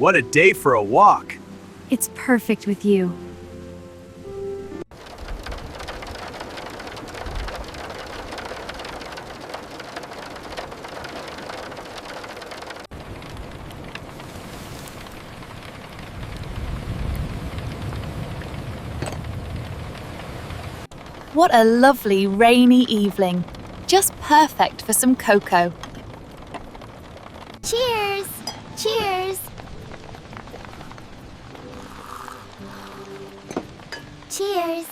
What a day for a walk! It's perfect with you. What a lovely rainy evening. Just perfect for some cocoa. Cheers! Cheers! Cheers!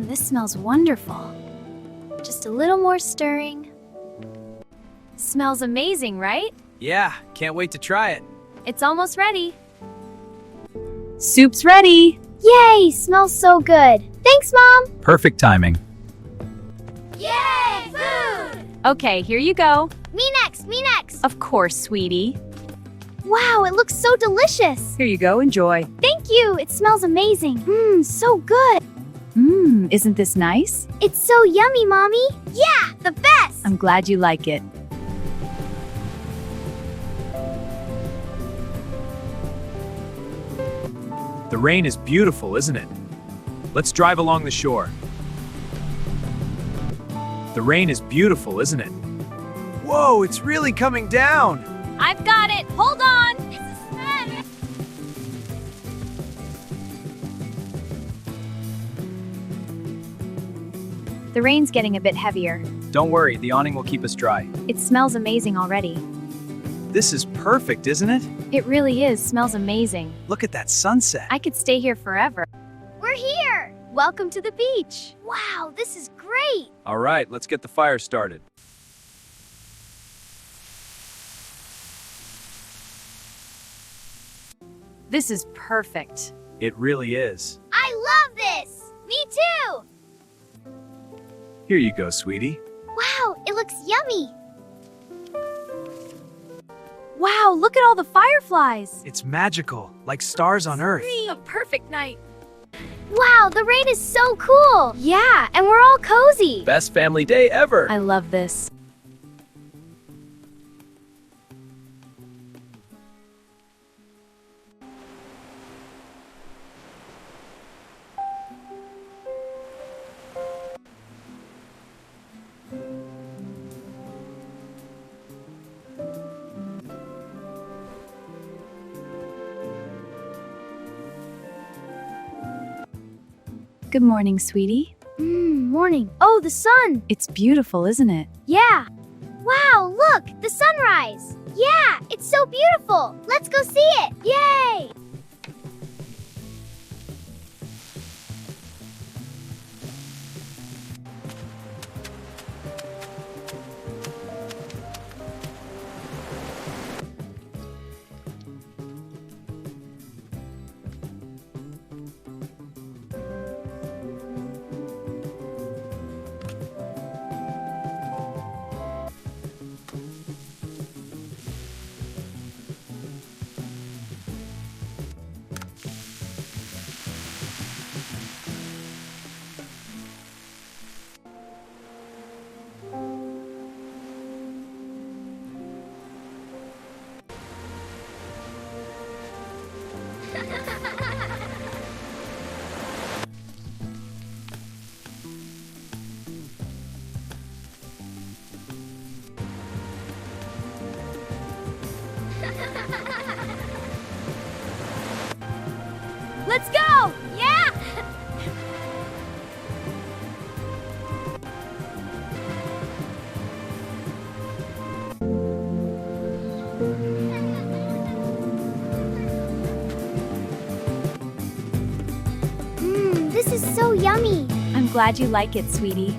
This smells wonderful. Just a little more stirring. Smells amazing, right? Yeah, can't wait to try it. It's almost ready. Soup's ready. Yay! Smells so good. Thanks, Mom! Perfect timing. Yay! Food! Okay, here you go. Me next! Me next! Of course, sweetie. Wow, it looks so delicious! Here you go, enjoy. Thank you! It smells amazing. So good! Isn't this nice? It's so yummy, Mommy! Yeah! The best! I'm glad you like it. The rain is beautiful, isn't it? Let's drive along the shore. The rain is beautiful, isn't it? Whoa, it's really coming down! I've got it. Hold on. The rain's getting a bit heavier. Don't worry, the awning will keep us dry. It smells amazing already. This is perfect, isn't it? It really is. Smells amazing. Look at that sunset. I could stay here forever. We're here! Welcome to the beach. Wow, this is great! All right, let's get the fire started. This is perfect. It really is. I love this! Me too! Here you go, sweetie. Wow, it looks yummy! Wow, look at all the fireflies. It's magical, like stars on Earth. A perfect night. Wow, the rain is so cool! Yeah, and we're all cozy! Best family day ever. I love this. Good morning, sweetie. Morning. Oh, the sun! It's beautiful, isn't it? Yeah! Wow, look! The sunrise! Yeah, it's so beautiful! Let's go see it! Yay! Let's go! Yeah! Mmm, this is so yummy. I'm glad you like it, sweetie.